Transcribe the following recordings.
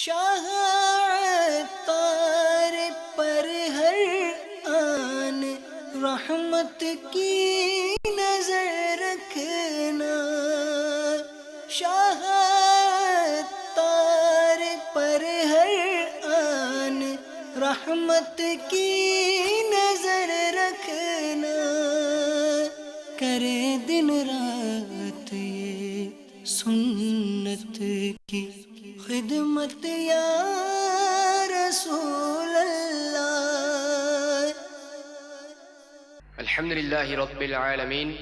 شاہ عطار پر ہر آن رحمت کی نظر رکھنا، شاہ عطار پر ہر آن رحمت کی نظر رکھنا، کرے دن رات یہ سنت کی خدمت یا رسول اللہ۔ الحمد لله رب العالمين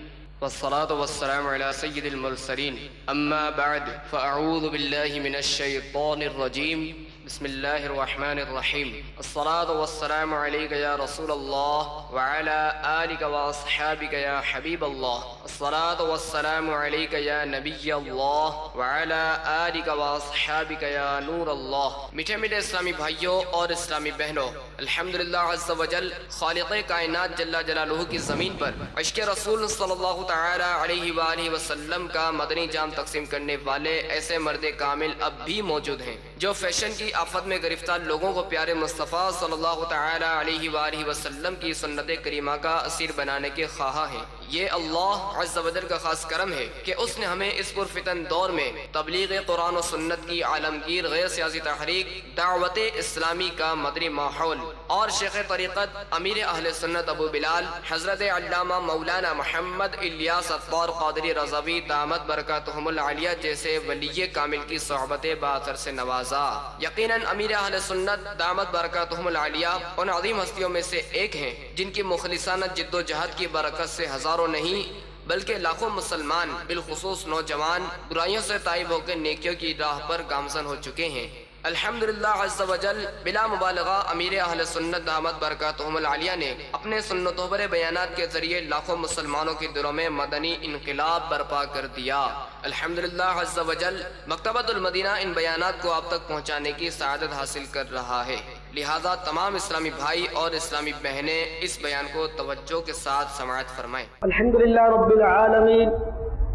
والصلاة والسلام على سيد المرسلين، أما بعد فأعوذ بالله من الشيطان الرجيم، بسم الله الرحمن الرحيم، الصلاة والسلام عليك يا رسول الله وعلى آلك وأصحابك يا حبيب الله، الصلاة والسلام عليك يا نبي الله وعلى آلك وأصحابك يا نور الله۔ میٹھے میٹھے اسلامی بھائیوں اور اسلامی بہنوں، الحمدللہ عز و جل خالق کائنات جل جلالہ کی زمین پر عشق رسول صلی اللہ تعالی علیہ وآلہ وسلم کا مدنی جام تقسیم کرنے والے ایسے مرد کامل اب بھی موجود ہیں جو فیشن کی آفت میں گرفتار لوگوں کو پیارے مصطفیٰ صلی اللہ تعالی علیہ وآلہ وسلم کی سنت کریمہ کا اسیر بنانے کے خواہاں ہیں۔ یہ اللہ عز و جل کا خاص کرم ہے کہ اس نے ہمیں اس پرفتن دور میں تبلیغ قرآن و سنت کی عالمگیر غیر سیاسی تحریک دعوت اسلامی کا مدنی ماحول اور شیخ طریقت امیر اہل سنت ابو بلال حضرت علامہ مولانا محمد الیاس عطار قادری رضوی دامت برکاتہم العالیہ جیسے ولی کامل کی صحبت باثر سے نوازا۔ یقیناً امیر اہل سنت دامت برکاتہم العالیہ ان عظیم ہستیوں میں سے ایک ہیں جن کی مخلصانہ جد و جہد کی برکت سے ہزاروں نہیں بلکہ لاکھوں مسلمان بالخصوص نوجوان برائیوں سے تائب ہو کے نیکیوں کی راہ پر گامزن ہو چکے ہیں۔ الحمدللہ عز و جل بلا مبالغہ امیر اہل سنت دامت برکاتہم العالیہ نے اپنے سنتوں پر بیانات کے ذریعے لاکھوں مسلمانوں کے دلوں میں مدنی انقلاب برپا کر دیا۔ الحمدللہ عز و جل مکتبۃ المدینہ ان بیانات کو آپ تک پہنچانے کی سعادت حاصل کر رہا ہے، لہذا تمام اسلامی بھائی اور اسلامی بہنیں اس بیان کو توجہ کے ساتھ سماعت فرمائیں۔ الحمدللہ رب العالمین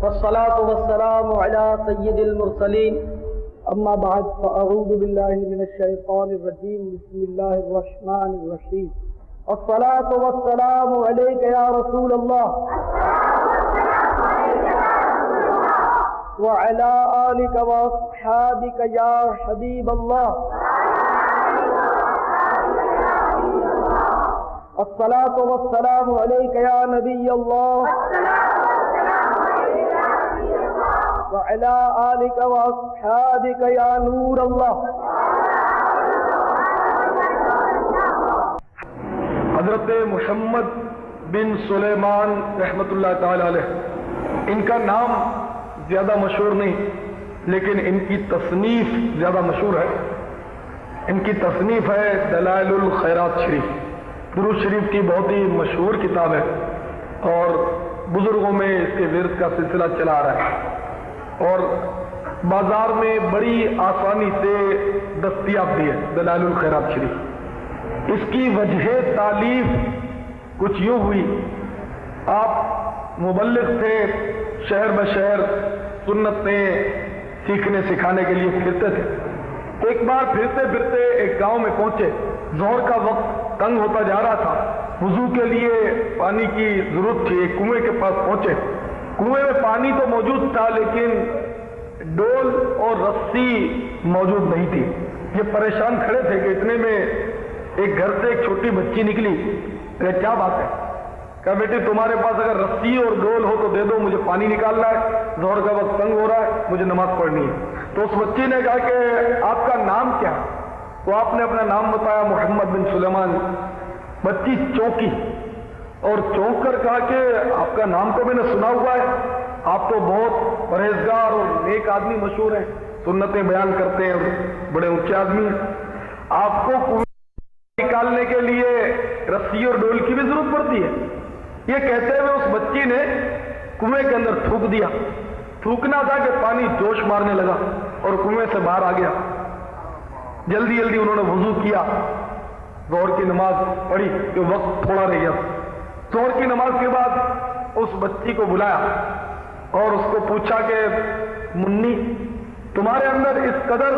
والصلاة والسلام علی سید المرسلین، اما بعد فاعوذ باللہ من الشیطان الرجیم، بسم اللہ الرحمن الرحیم، الصلاة والسلام علیک یا رسول اللہ وعلی آلک واصحابک یا حبیب اللہ، الصلاة والسلام علیک یا نبی اللہ وعلی آلک واصحابک یا نور اللہ۔ حضرت محمد بن سلیمان رحمۃ اللہ تعالی علیہ، ان کا نام زیادہ مشہور نہیں لیکن ان کی تصنیف زیادہ مشہور ہے۔ ان کی تصنیف ہے دلائل الخیرات شریف، درود شریف کی بہت ہی مشہور کتاب ہے اور بزرگوں میں اس کے ورد کا سلسلہ چلا آ رہا ہے اور بازار میں بڑی آسانی سے دستیاب بھی ہے دلائل الخیرات شریف۔ اس کی وجہ تالیف کچھ یوں ہوئی، آپ مبلغ تھے، شہر بشہر سنتیں سیکھنے سکھانے کے لیے پھرتے تھے۔ ایک بار پھرتے پھرتے ایک گاؤں میں پہنچے، ظہر کا وقت تنگ ہوتا جا رہا تھا، وضو کے لیے پانی کی ضرورت تھی، ایک کنویں کے پاس پہنچے۔ کنویں میں پانی تو موجود تھا لیکن ڈول اور رسی موجود نہیں تھی۔ یہ پریشان کھڑے تھے کہ اتنے میں ایک گھر سے ایک چھوٹی بچی نکلی۔ کیا بات ہے؟ کہا بیٹی تمہارے پاس اگر رسی اور ڈول ہو تو دے دو، مجھے پانی نکالنا ہے، ظہر کا وقت تنگ ہو رہا ہے، مجھے نماز پڑھنی ہے۔ تو اس بچی نے کہا کہ آپ کا نام کیا؟ تو آپ نے اپنا نام بتایا، محمد بن سلیمان۔ بچی چونکی اور چونک کر کہا کہ آپ کا نام تو میں نے سنا ہوا ہے، آپ تو بہت پرہیزگار اور نیک آدمی مشہور ہیں، سنتیں بیان کرتے ہیں، بڑے اونچے آدمی ہیں، آپ کو کنویں نکالنے کے لیے رسی اور ڈول کی بھی ضرورت پڑتی ہے؟ یہ کہتے ہوئے اس بچی نے کنویں کے اندر تھوک دیا۔ تھوکنا تھا کہ پانی جوش مارنے لگا اور کنویں سے باہر آ گیا۔ جلدی جلدی انہوں نے وضو کیا، ظہر کی نماز پڑھی کہ وقت تھوڑا رہ گیا۔ ظہر کی نماز کے بعد اس بچی کو بلایا اور اس کو پوچھا کہ منی تمہارے اندر اس قدر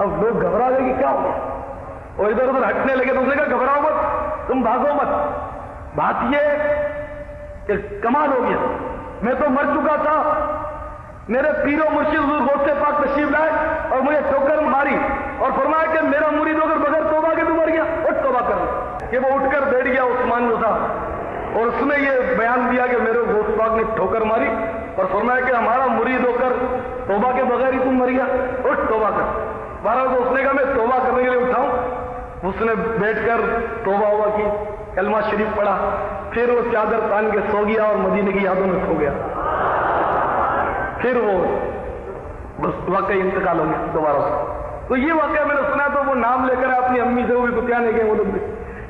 اب لوگ گھبرا گئے کہ کیا ہو گیا، اور ادھر ادھر ہٹنے لگے تو اس نے کہا گھبراؤ مت، تم بھاگو مت، بات یہ کہ کمال ہو گیا، میں تو مر چکا تھا، میرے پیر و مرشد حضور غوث پاک تشریف لائے اور مجھے ٹھوکر ماری اور فرمایا کہ میرا مرید ہو کر بغیر توبہ کے تو مر گیا، اٹھ توبہ کر لو۔ کہ وہ اٹھ کر بیٹھ گیا عثمان جو تھا، اور اس نے یہ بیان دیا کہ میرے غوث پاک نے ٹھوکر ماری اور فرمایا کہ ہمارا مرید ہو کر توبہ کے بغیر ہی تم مر گیا، اٹھ توبہ کر۔ بہرحال تو اس نے کہا میں توبہ کرنے کے لیے اٹھاؤں، اس نے بیٹھ کر توبہ ہوا کی، کلمہ شریف پڑھا، پھر وہ چادر تان کے سو گیا اور مدینے کی یادوں میں کھو گیا، پھر وہ بس واقعی انتقال ہو گیا دوبارہ سے۔ تو یہ واقعہ میں نے سنا تو وہ نام لے کر اپنی امی سے وہ بھی کتیا نہیں گئے وہ لوگ بھی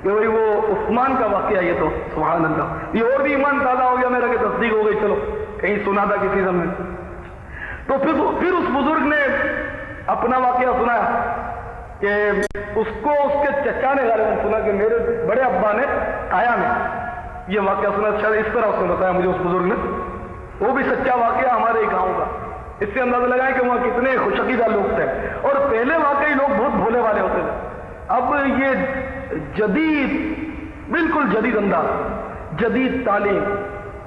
کہ بھائی وہ عثمان کا واقعہ، یہ تو سبحان اللہ، یہ اور بھی ایمان تازہ ہو گیا میرا کہ تصدیق ہو گئی، چلو کہیں سنا تھا کسی سے میں۔ تو پھر اس بزرگ نے اپنا واقعہ سنایا کہ اس کو اس کے چچا نے غالباً سنا کہ میرے بڑے ابا نے آیا میں یہ واقعہ سنا، شاید اس طرح اس نے بتایا مجھے اس بزرگ نے، وہ بھی سچا واقعہ ہمارے گاؤں کا۔ اس سے اندازہ لگائیں کہ وہاں کتنے خوش عقیدہ لوگ تھے، اور پہلے واقعی لوگ بہت بھولے والے ہوتے تھے، اب یہ جدید بالکل جدید انداز، جدید تعلیم،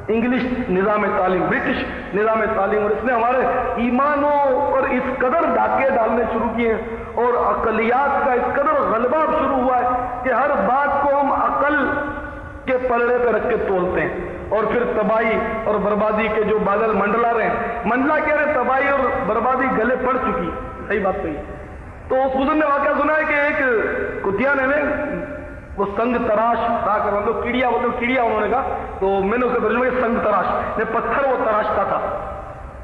انگلش نظام تعلیم، برٹش نظام تعلیم، اور اس نے ہمارے ایمانوں پر اس قدر ڈاکے ڈالنے شروع کیے ہیں اور عقلیات کا اس قدر غلبہ شروع ہوا ہے کہ ہر بات کو ہم عقل کے پلڑے پہ رکھ کے تولتے ہیں، اور پھر تباہی اور بربادی کے جو بادل منڈلا رہے ہیں، منڈلا کہہ رہے ہیں تباہی اور بربادی گلے پڑ چکی، صحیح بات کہی۔ تو اس بزرگ نے واقعہ سنا ہے کہ ایک کتیا نے وہ سنگ تراش رہا کر، مطلب کیڑیا انہوں نے کہا، تو میں نے اسے ترجمہ کیا سنگ تراش، نے پتھر وہ تراشتا تھا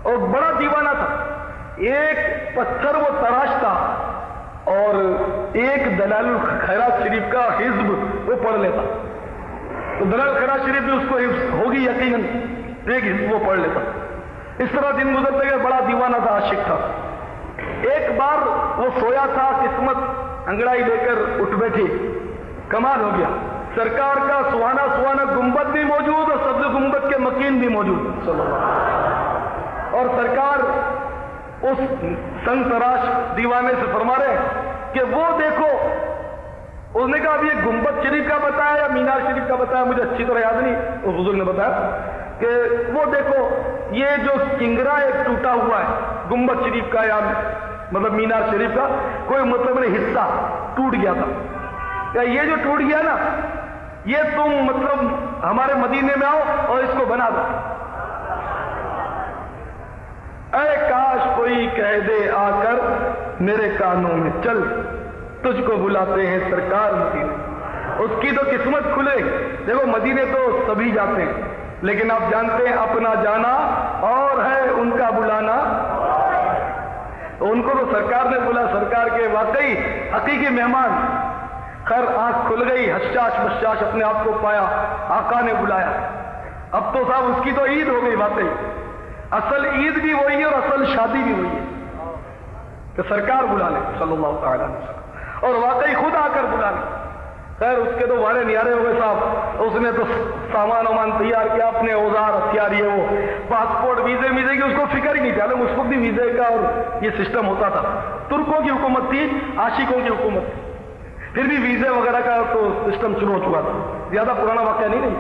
اور بڑا دیوانہ تھا، ایک پتھر وہ تراشتا اور ایک دلائل الخیرات شریف کا حزب وہ پڑھ لیتا، تو دلائل الخیرات شریف بھی اس کو حفظ ہوگی یقیناً، ایک حزب وہ پڑھ لیتا۔ اس طرح دن گزرتے گئے، بڑا دیوانہ تھا، عاشق تھا۔ ایک بار وہ سویا تھا، قسمت انگڑائی لے کر اٹھ بیٹھی، کمال ہو گیا، سرکار کا سہانا گنبد بھی موجود اور سبز گنبد کے مکین بھی موجود صلی اللہ علیہ وسلم، اور سرکار اس سنگ تراش دیوانے سے فرما رہے کہ وہ دیکھو، اس نے کہا اب یہ گنبد شریف کا بتایا یا مینار شریف کا بتایا مجھے اچھی طرح یاد نہیں، اس بزرگ نے بتایا کہ وہ دیکھو یہ جو کنگرا ایک ٹوٹا ہوا ہے گنبد شریف کا یا مطلب مینار شریف کا، کوئی مطلب نہیں، حصہ ٹوٹ گیا تھا، کہ یہ جو ٹوٹ گیا نا، یہ تم مطلب ہمارے مدینے میں آؤ اور اس کو بنا دو، اے کاش کوئی کہہ دے آ کر میرے کانوں میں، چل تجھ کو بلاتے ہیں سرکار مدینے، اس کی تو قسمت کھلے۔ دیکھو مدینے تو سبھی جاتے ہیں، لیکن آپ جانتے ہیں اپنا جانا اور ہے ان کا بلانا، ان کو تو سرکار نے بلا، سرکار کے واقعی حقیقی مہمان۔ خیر آنکھ کھل گئی، حشاش بشاش اپنے آپ کو پایا، آقا نے بلایا، اب تو صاحب اس کی تو عید ہو گئی، واقعی اصل عید بھی وہی ہے اور اصل شادی بھی وہی ہے کہ سرکار بلا لے صلی اللہ تعالی علیہ وسلم، اور واقعی خود آ کر بلا لے۔ خیر اس کے تو وارے نیارے ہو گئے صاحب، اس نے تو سامان وامان تیار کیا، اپنے اوزار ہتھیار، یہ وہ پاسپورٹ ویزے کی اس کو فکر ہی نہیں تھی، اس وقت بھی ویزے کا اور یہ سسٹم ہوتا تھا، ترکوں کی حکومت تھی، عاشقوں کی حکومت تھی، پھر بھی ویزے وغیرہ کا تو سسٹم شروع ہو چکا تھا، زیادہ پرانا واقعہ نہیں۔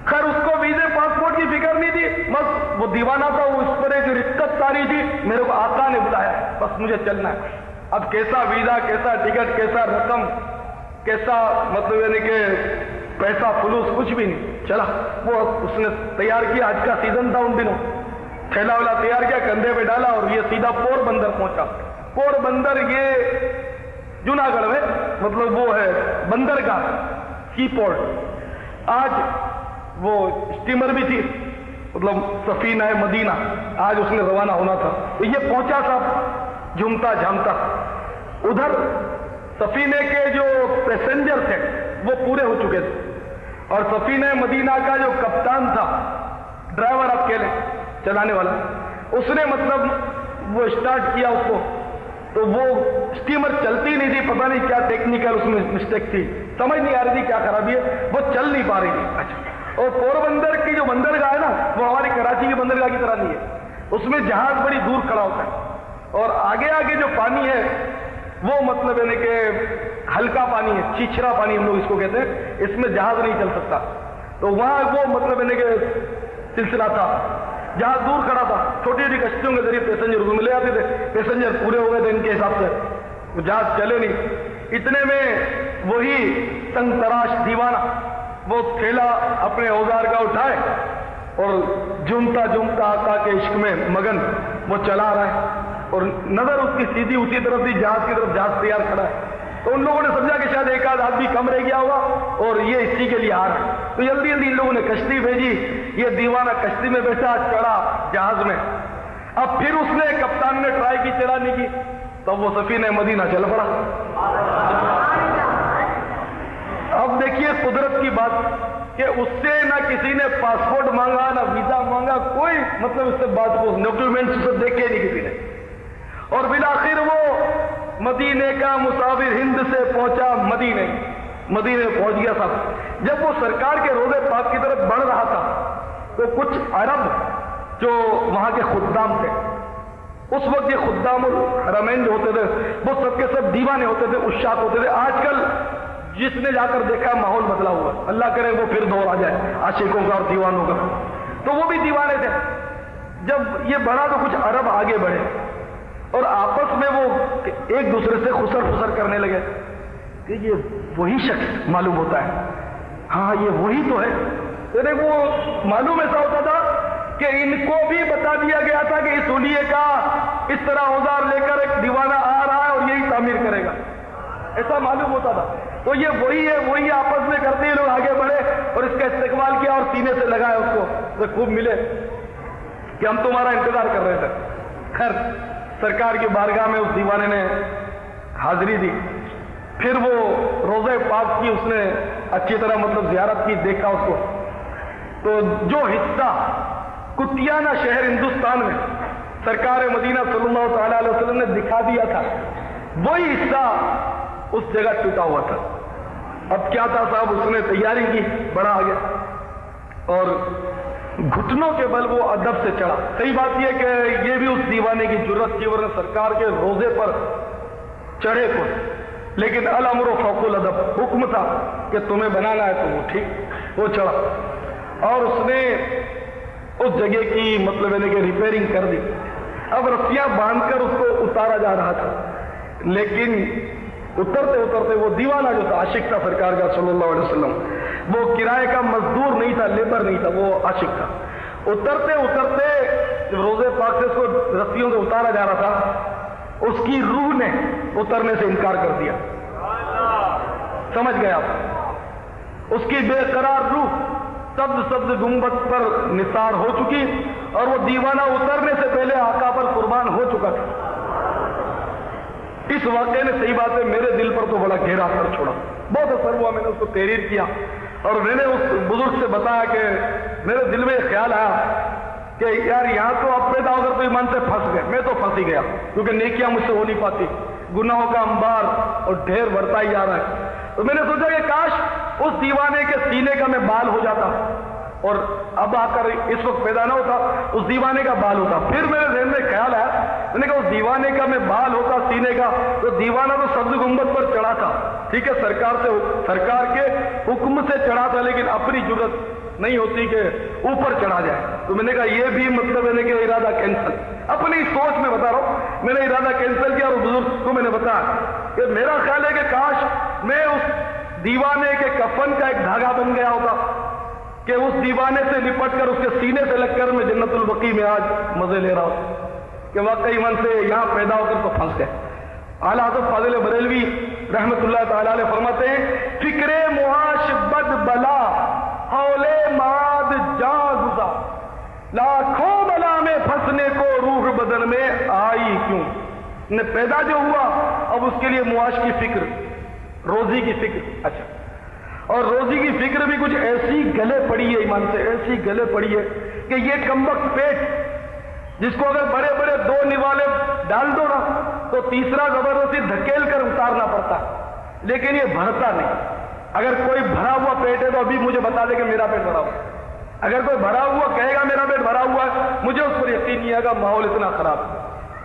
خیر اس کو ویزے پاسپورٹ کی فکر نہیں تھی، بس وہ دیوانہ تھا، وہ اس پر ایک رقت تاری تھی، میرے کو آقا نے بلایا، بس مجھے چلنا ہے۔ اب کیسا ویزا، کیسا ٹکٹ، کیسا رقم، کیسا مطلب یعنی کہ پیسہ فلوس کچھ بھی نہیں، چلا وہ اس نے تیار کیا، آج کا سیزن تھا ان دنوں، تھیلا والا تیار کیا، کندھے پہ ڈالا اور یہ سیدھا پور بندر پہنچا۔ پور بندر یہ جوناگڑھ میں مطلب وہ ہے بندرگاہ، سی پورٹ، آج وہ اسٹیمر بھی تھی مطلب سفینہ مدینہ، آج اس نے روانہ ہونا تھا، تو یہ پہنچا صاحب جھومتا جھامتا، ادھر سفینے کے جو پیسنجر تھے وہ پورے ہو چکے تھے، اور سفینہ مدینہ کا جو کپتان تھا، ڈرائیور آپ کہہ لیں چلانے والا، اس نے مطلب وہ اسٹارٹ کیا اس کو، تو وہ اسٹیمر چلتی نہیں تھی، پتہ نہیں کیا ٹیکنیکل اس میں مسٹیک تھی، سمجھ نہیں آ رہی تھی کیا خرابی ہے، وہ چل نہیں پا رہی تھی۔ اچھا، اور پور بندر کی جو بندرگاہ ہے نا، وہ ہماری کراچی کی بندرگاہ کی طرح نہیں ہے، اس میں جہاز بڑی دور کھڑا ہوتا ہے، اور آگے آگے جو پانی ہے وہ مطلب یعنی کہ ہلکا پانی ہے، چیچرا پانی ہم لوگ اس کو کہتے ہیں، اس میں جہاز نہیں چل سکتا. تو وہاں وہ مطلب یعنی کہ سلسلہ تھا، جہاز دور کھڑا تھا، چھوٹی چھوٹی کشتیوں کے ذریعے پیسنجر کو لے آتے تھے، پیسنجر پورے ہو گئے تھے ان کے حساب سے، وہ جہاز چلے نہیں. اتنے میں وہی تنگ تراش دیوانہ وہ تھیلا اپنے اوزار کا اٹھائے اور جھومتا جھومتا آقا کے عشق میں مگن وہ چلا رہا ہے، اور نظر اس کی سیدھی اسی طرف تھی، جہاز کی طرف جہاز تیار کھڑا ہے. تو ان لوگوں نے سمجھا کہ شاید ایک آدھ آدمی کم رہ گیا ہوگا اور یہ اسی کے لیے آ رہا ہے. تو جلدی جلدی ان لوگوں نے کشتی بھیجی، یہ دیوانہ کشتی میں بیٹھا، چڑھا جہاز میں. اب پھر اس نے کپتان نے ٹرائی کی چلانے کی، تب وہ سفینہ مدینہ چل پڑا. اب دیکھیے قدرت کی بات کہ اس سے نہ کسی نے پاسپورٹ مانگا نہ ویزا مانگا، کوئی مطلب اس سے بات کو ڈاکیومنٹس اسے دیکھے نہیں کسی نے. اور بالآخر وہ مدینے کا مسافر ہند سے پہنچا مدینے پہنچ گیا تھا. جب وہ سرکار کے روضے پاک کی طرف بڑھ رہا تھا تو کچھ عرب جو وہاں کے خدام تھے، اس وقت یہ خدام الحرمین جو ہوتے تھے وہ سب کے سب دیوانے ہوتے تھے، عشاق ہوتے تھے. آج کل جس نے جا کر دیکھا ماحول بدلا ہوا، اللہ کرے وہ پھر دور آ جائے عاشقوں کا اور دیوانوں کا. تو وہ بھی دیوانے تھے. جب یہ بڑھا تو کچھ عرب آگے بڑھے اور آپس میں وہ ایک دوسرے سے خسر خسر کرنے لگے کہ یہ وہی شخص معلوم ہوتا ہے، ہاں یہ وہی تو ہے. یعنی وہ معلوم ایسا ہوتا تھا کہ ان کو بھی بتا دیا گیا تھا کہ اس حلیے کا اس طرح اوزار لے کر ایک دیوانہ آ رہا ہے اور یہی تعمیر کرے گا، ایسا معلوم ہوتا تھا. تو یہ وہی ہے، وہی آپس میں کرتے ہی لوگ آگے بڑھے اور اس کا استقبال کیا اور سینے سے لگایا اس کو. تو خوب ملے کہ ہم تمہارا انتظار کر رہے تھے. خیر سرکار کی بارگاہ میں اس دیوانے نے حاضری دی. پھر وہ روضہ پاک کی اس نے اچھی طرح مطلب زیارت کی، دیکھا اس کو. تو جو حصہ کتیانہ شہر ہندوستان میں سرکار مدینہ صلی اللہ تعالی علیہ وسلم نے دکھا دیا تھا، وہی حصہ اس جگہ ٹوٹا ہوا تھا. اب کیا تھا صاحب، اس نے تیاری کی، بڑا آگے اور گھٹنوں کے بل وہ ادب سے چڑھا. صحیح بات یہ کہ یہ بھی اس دیوانے کی جرت کی، ورنہ سرکار کے روزے پر چڑھے کو، لیکن الامر فوق الادب، حکم تھا کہ تمہیں بنانا ہے تو وہ ٹھیک، وہ چڑھا اور اس نے اس جگہ کی مطلب یعنی کہ ریپیئرنگ کر دی. اب رسیاں باندھ کر اس کو اتارا جا رہا تھا، لیکن اترتے اترتے وہ دیوانہ جو تھا، عاشق تھا سرکار کا صلی اللہ علیہ وسلم، وہ کرائے کا مزدور نہیں تھا، لیبر نہیں تھا، وہ عاشق تھا. اترتے اترتے جب روزے پاک سے اس کو رسیوں سے اتارا جا رہا تھا، اس کی روح نے اترنے سے انکار کر دیا. سمجھ گئے آپ؟ اس کی بے قرار روح سبز گنبد پر نثار ہو چکی اور وہ دیوانہ اترنے سے پہلے آقا پر قربان ہو چکا تھا. اس واقعے نے صحیح بات ہے میرے دل پر تو بڑا گہرا اثر چھوڑا، بہت اثر ہوا. میں نے اس کو تحریر کیا اور میں نے اس بزرگ سے بتایا کہ میرے دل میں خیال آیا کہ یار یہاں تو اب پیدا ہو کر تو ایمان سے پھنس گئے. میں تو پھنس ہی گیا کیونکہ نیکیاں مجھ سے ہو نہیں پاتی، گناہوں کا انبار اور ڈھیر بڑھتا ہی جا رہا ہے. تو میں نے سوچا کہ کاش اس دیوانے کے سینے کا میں بال ہو جاتا اور اب آ کر اس وقت پیدا نہ ہوتا، اس دیوانے کا بال ہوتا. پھر میرے ذہن میں خیال آیا، میں نے کہا اس دیوانے کا میں بال ہوتا سینے کا، تو دیوانہ تو سبز گنبد پر چڑھا تھا، ٹھیک ہے، سرکار کے حکم سے چڑھا تھا، لیکن اپنی جرت نہیں ہوتی کہ اوپر چڑھا جائے. تو میں نے کہا یہ بھی مطلب ہے کہ ارادہ کینسل. اپنی سوچ میں بتا رہا ہوں، میں نے ارادہ کینسل کیا اور بزرگ کو میں نے بتایا کہ میرا خیال ہے کہ کاش میں اس دیوانے کے کفن کا ایک دھاگا بن گیا ہوتا کہ اس دیوانے سے لپٹ کر اس کے سینے سے لگ کر میں جنت البقیع میں آج مزے لے رہا ہوں کہ واقعی من سے یہاں پیدا ہو کر تو پھنس گئے. اعلیٰ حضرت فاضل بریلوی رحمت اللہ تعالی علیہ فرماتے ہیں، فکر معاش بد بلا حولے ماد جاں گزا، لاکھوں بلا میں پھنسنے کو روح بدن میں آئی کیوں. نے پیدا جو ہوا اب اس کے لیے معاش کی فکر، روزی کی فکر. اچھا، اور روزی کی فکر بھی کچھ ایسی گلے پڑی ہے ایمان سے، ایسی گلے پڑی ہے کہ یہ کمبخت پیٹ جس کو اگر بڑے بڑے دو نوالے ڈال دو نا تو تیسرا زبردستی دھکیل کر اتارنا پڑتا ہے، لیکن یہ بھرتا نہیں. اگر کوئی بھرا ہوا پیٹ ہے تو ابھی مجھے بتا دے کہ میرا پیٹ بھرا ہوا. اگر کوئی بھرا ہوا کہے گا میرا پیٹ بھرا ہوا ہے، مجھے اس پر یقین نہیں آئے گا، ماحول اتنا خراب ہے.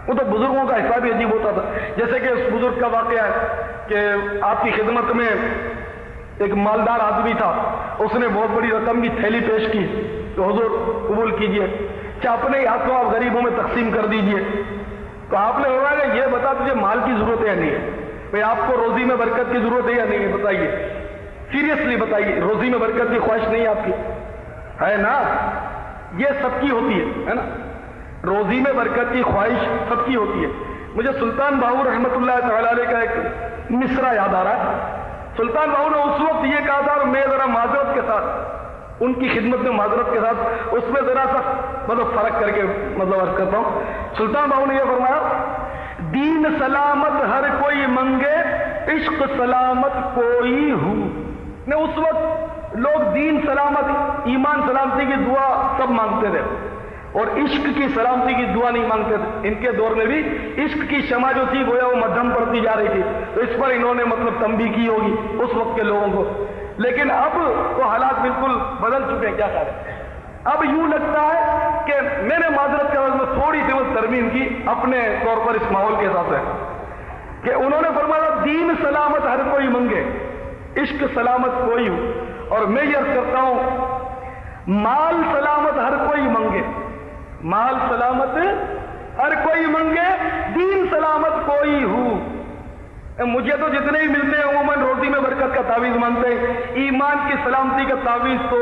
وہ تو بزرگوں کا حساب ہی عجیب ہوتا تھا. جیسے کہ اس بزرگ کا واقعہ ہے کہ آپ کی خدمت میں ایک مالدار آدمی تھا, اس نے بہت بڑی رقم کی تھیلی پیش کی کہ حضور قبول کیجئے, کہ اپنے ہاتھوں آپ غریبوں میں تقسیم کر دیجئے. تو آپ نے فرمایا کہ یہ بتا تجھے مال کی ضرورت ہے یا نہیں ہے, بھئی آپ کو روزی میں برکت کی ضرورت ہے یا نہیں ہے, بتائیے, سیریسلی بتائیے, روزی میں برکت کی خواہش نہیں ہے آپ کی, ہے نا؟ یہ سب کی ہوتی ہے نا, روزی میں برکت کی خواہش سب کی ہوتی ہے. مجھے سلطان باہو رحمۃ اللہ تعالی علیہ کا ایک مصرع یاد آ رہا ہے. سلطان باہو نے اس وقت یہ کہا تھا, اور میں ذرا معذرت کے ساتھ ان کی خدمت میں معذرت کے ساتھ اس میں ذرا سا فرق کر کے عرض کرتا ہوں. سلطان باہو نے یہ فرمایا, دین سلامت ہر کوئی منگے, عشق سلامت کوئی ہو. نے اس وقت لوگ دین سلامت, ایمان سلامتی کی دعا سب مانگتے تھے, اور عشق کی سلامتی کی دعا نہیں مانگتے تھے. ان کے دور میں بھی عشق کی شمع جو تھی گویا وہ مدھم پڑتی جا رہی تھی, تو اس پر انہوں نے تنبیہ کی ہوگی اس وقت کے لوگوں کو. لیکن اب وہ حالات بالکل بدل چکے ہیں. کیا خیال ہے؟ اب یوں لگتا ہے کہ میں نے معذرت کے میں تھوڑی سی وہ ترمیم کی اپنے طور پر اس ماحول کے حساب سے, کہ انہوں نے فرمایا دین سلامت ہر کوئی منگے, عشق سلامت کوئی ہو. اور میں یہ عرض کرتا ہوں, مال سلامت ہر کوئی منگے, مال سلامت ہر کوئی منگے, دین سلامت کوئی ہو. مجھے تو جتنے ہی ملتے ہیں عموماً روزی میں برکت کا تعویذ مانتے ہیں, ایمان کی سلامتی کا تعویذ تو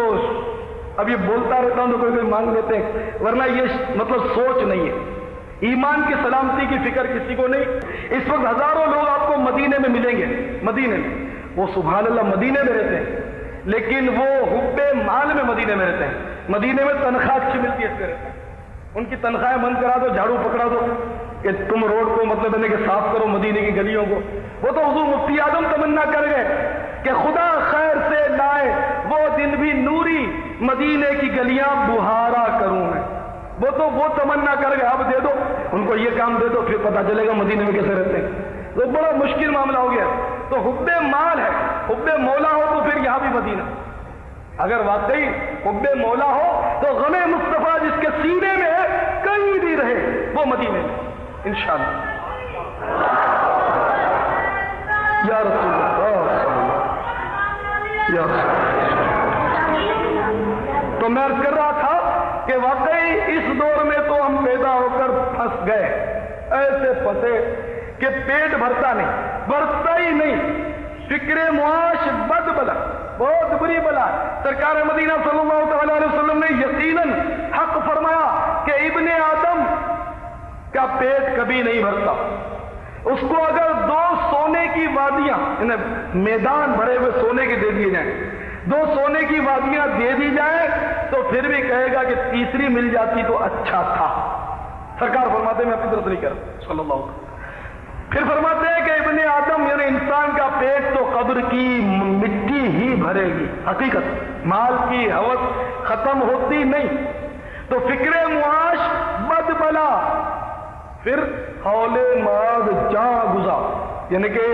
اب یہ بولتا رہتا ہوں تو کوئی کوئی مانگ لیتے ہیں, ورنہ یہ سوچ نہیں ہے. ایمان کی سلامتی کی فکر کسی کو نہیں. اس وقت ہزاروں لوگ آپ کو مدینے میں ملیں گے, مدینے میں, وہ سبحان اللہ مدینے میں رہتے ہیں, لیکن وہ حب مال میں مدینے میں رہتے ہیں. مدینے میں تنخواہ اچھی ملتی ہے, اس پہ رہتے ہیں. ان کی تنخواہیں بند کرا دو, جھاڑو پکڑا دو کہ تم روڈ کو کہ صاف کرو مدینے کی گلیوں کو. وہ تو حضور مفتی اعظم تمنا کر گئے کہ خدا خیر سے لائے وہ دن بھی نوری, مدینے کی گلیاں بہارا کروں میں. وہ تمنا کر گئے. اب دے دو ان کو یہ کام دے دو, پھر پتہ چلے گا مدینے میں کیسے رہتے ہیں. تو بڑا مشکل معاملہ ہو گیا. تو حب مال ہے, حب مولا ہو تو پھر یہاں بھی مدینہ. اگر واقعی حب مولا ہو تو غم مصطفیٰ جس کے سینے میں ہے کہیں بھی رہے وہ مدینے میں انشاءاللہ. یا رسول اللہ, یا رسول اللہ. تو میں عرض کر رہا تھا کہ واقعی اس دور میں تو ہم پیدا ہو کر پھنس گئے, ایسے پھنسے کہ پیٹ بھرتا نہیں, بھرتا ہی نہیں. فکر معاش بد بلا, بہت بری بلا. سرکار مدینہ صلی اللہ علیہ وسلم نے یقیناً حق فرمایا کہ ابن آدم کا پیٹ کبھی نہیں بھرتا. اس کو اگر 2 سونے کی وادیاں, میدان بھرے ہوئے سونے کے دے دیے جائیں, 2 سونے کی وادیاں دے دی جائیں, تو پھر بھی کہے گا کہ تیسری مل جاتی تو اچھا تھا. سرکار فرماتے ہیں, میں اپنی طرف نہیں کر رہا صلی اللہ علیہ وسلم. پھر فرماتے ہیں کہ ابن آدم یعنی انسان کا پیٹ تو قبر کی مٹی ہی بھرے گی. حقیقت مال کی ہوس ختم ہوتی نہیں. تو فکر معاش بد بلا, پھر حول مراد جاں گزا, یعنی کہ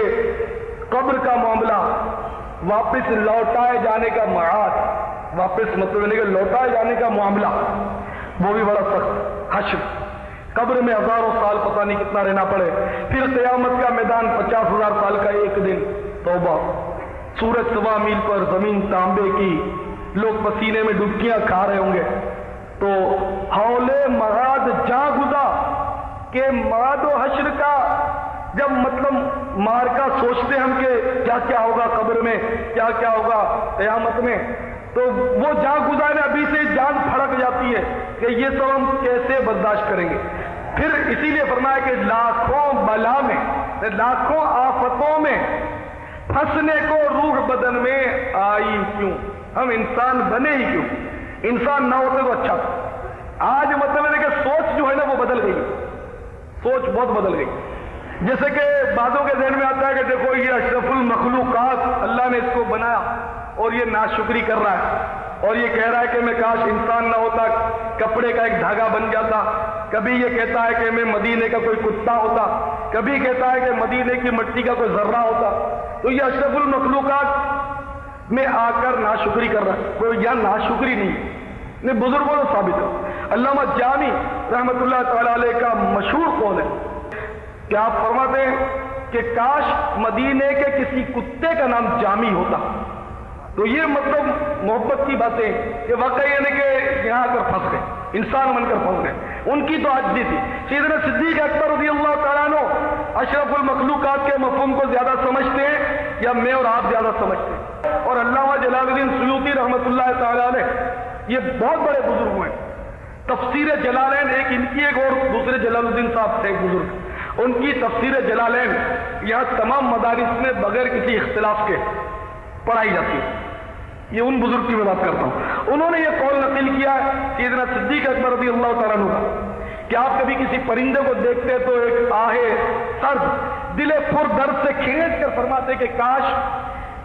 قبر کا معاملہ, واپس لوٹائے جانے کا معاد, واپس مطلب یعنی کہ لوٹائے جانے کا معاملہ, وہ بھی بڑا سخت. حشر, قبر میں ہزاروں سال پتہ نہیں کتنا رہنا پڑے. پھر قیامت کا میدان 50,000 سال کا ایک دن. توبہ, سورج 1.25 میل پر زمین تانبے کی, لوگ پسینے میں ڈبکیاں کھا رہے ہوں گے. تو حول مراد جاں گزا کہ مراد و حشر کا جب مار کا سوچتے ہم کہ کیا کیا ہوگا قبر میں, کیا کیا ہوگا قیامت میں, تو وہ جان گزارے ابھی سے جان پھڑک جاتی ہے کہ یہ سب ہم کیسے برداشت کریں گے. پھر اسی لیے فرمایا کہ لاکھوں بلا میں, لاکھوں آفتوں میں پھنسنے کو روح بدن میں آئی کیوں, ہم انسان بنے ہی کیوں. انسان نہ ہوتے تو اچھا تھا. آج مطلب ہے کہ سوچ جو ہے نا وہ بدل گئی, سوچ بہت بدل گئی. جیسے کہ بعضوں کے ذہن میں آتا ہے کہ دیکھو یہ اشرف المخلوقات, اللہ نے اس کو بنایا اور یہ ناشکری کر رہا ہے, اور یہ کہہ رہا ہے کہ میں کاش انسان نہ ہوتا, کپڑے کا ایک دھاگا بن جاتا. کبھی یہ کہتا ہے کہ میں مدینے کا کوئی کتا ہوتا, کبھی کہتا ہے کہ مدینے کی مٹی کا کوئی ذرہ ہوتا. تو یہ اشرف المخلوقات میں آ کر ناشکری کر رہا ہے. کوئی یہاں ناشکری نہیں, بزرگوں نے ثابت ہے. علامہ جامی رحمۃ اللہ تعالی علیہ کا مشہور قول ہے کہ آپ فرماتے ہیں کہ کاش مدینے کے کسی کتے کا نام جامی ہوتا. تو یہ مطلب محبت کی باتیں کہ واقعی یعنی کہ یہاں کر پھنس گئے, انسان بن کر پھنس گئے. ان کی تو عاجزی تھی. سیدنا صدیق اکبر رضی اللہ تعالیٰ عنہ اشرف المخلوقات کے مفہوم کو زیادہ سمجھتے ہیں یا میں اور آپ زیادہ سمجھتے ہیں؟ اور علامہ جلال الدین سیوطی رحمۃ اللہ تعالیٰ علیہ یہ بہت بڑے بزرگ ہوئے. تفسیر جلالین ایک ان کی ایک اور دوسرے جلال الدین صاحب تھے ایک بزرگ, ان کی تفسیر جلالین یہاں تمام مدارس میں بغیر کسی اختلاف کے پڑھائی جاتی ہے. یہ ان بزرگ کی میں بات کرتا ہوں. انہوں نے یہ قول نقل کیا ہے سیدنا صدیق اکبر رضی اللہ تعالیٰ عنہ کا کہ آپ کبھی کسی پرندے کو دیکھتے تو ایک آہے سرد دل پر درد سے کھینچ کر فرماتے کہ کاش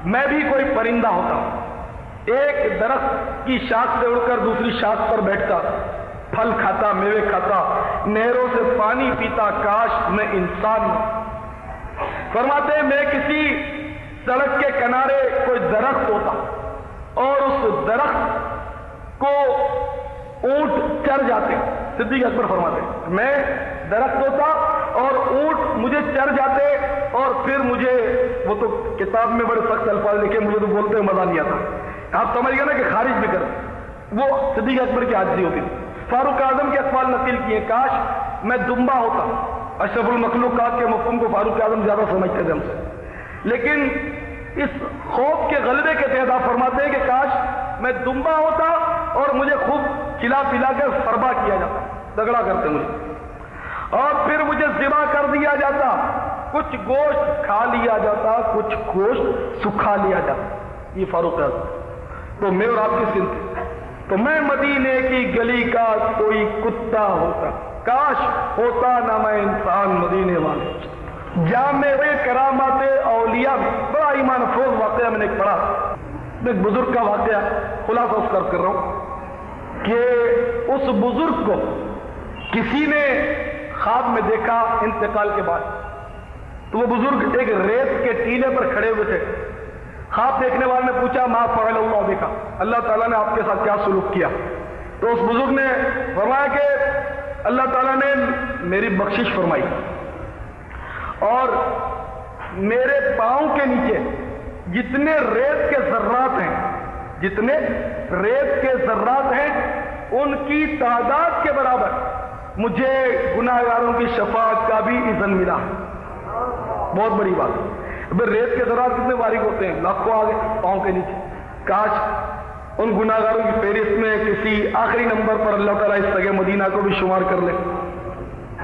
میں بھی کوئی پرندہ ہوتا, ایک درخت کی شاخ سے اڑ کر دوسری شاخ پر بیٹھتا, پھل کھاتا, میوے کھاتا, نہروں سے پانی پیتا, کاش میں انسان ہوں. فرماتے میں کسی سڑک کے کنارے کوئی درخت ہوتا اور اس درخت کو اونٹ چر جاتے. صدیق اکبر فرماتے میں درخت ہوتا اور اونٹ مجھے چر جاتے اور پھر مجھے, وہ تو کتاب میں بڑے سخت الفاظ لکھے, مجھے تو بولتے مزہ نہیں آتا, آپ سمجھ گئے نا کہ خارج بھی کر. وہ صدیق اکبر کی عاجزی ہوتی تھی. فاروق اعظم کے اقوال نقل کیے کاش میں دمبا ہوتا. اشرف المخلوقات کے مفہوم کو فاروق اعظم زیادہ سمجھتے تھے ہم سے, لیکن اس خوف کے غلبے کے تحت آپ فرماتے ہیں کہ کاش میں دمبا ہوتا اور مجھے خوب کھلا پلا کر فربا کیا جاتا, دگڑا کرتے مجھے, اور پھر مجھے ذبح کر دیا جاتا, کچھ گوشت کھا لیا جاتا, کچھ گوشت سکھا لیا جاتا. یہ فاروق اعظم. تو میں اور آپ کی سنت, تو میں مدینے کی گلی کا کوئی کتا ہوتا, کاش ہوتا نہ میں انسان مدینے والے. جامع کرامات اولیاء میں بڑا ایمان افروز واقعہ میں نے ایک پڑھا, ایک بزرگ کا واقعہ, خلاصہ اس کا کر رہا ہوں کہ اس بزرگ کو کسی نے خواب میں دیکھا انتقال کے بعد. تو وہ بزرگ ایک ریت کے ٹیلے پر کھڑے ہوئے تھے. خواب دیکھنے والے نے پوچھا ما فعل اللہ بک, اللہ تعالیٰ نے آپ کے ساتھ کیا سلوک کیا؟ تو اس بزرگ نے فرمایا کہ اللہ تعالیٰ نے میری بخشش فرمائی اور میرے پاؤں کے نیچے جتنے ریت کے ذرات ہیں, جتنے ریت کے ذرات ہیں ان کی تعداد کے برابر مجھے گناہگاروں کی شفاعت کا بھی اذن ملا. بہت بڑی بات. ریت کے ذرات کتنے باریک ہوتے ہیں, لاکھوں آگے پاؤں کے نیچے. کاش ان گناہگاروں کی فہرست میں کسی آخری نمبر پر اللہ تعالیٰ اس سگے مدینہ کو بھی شمار کر لے.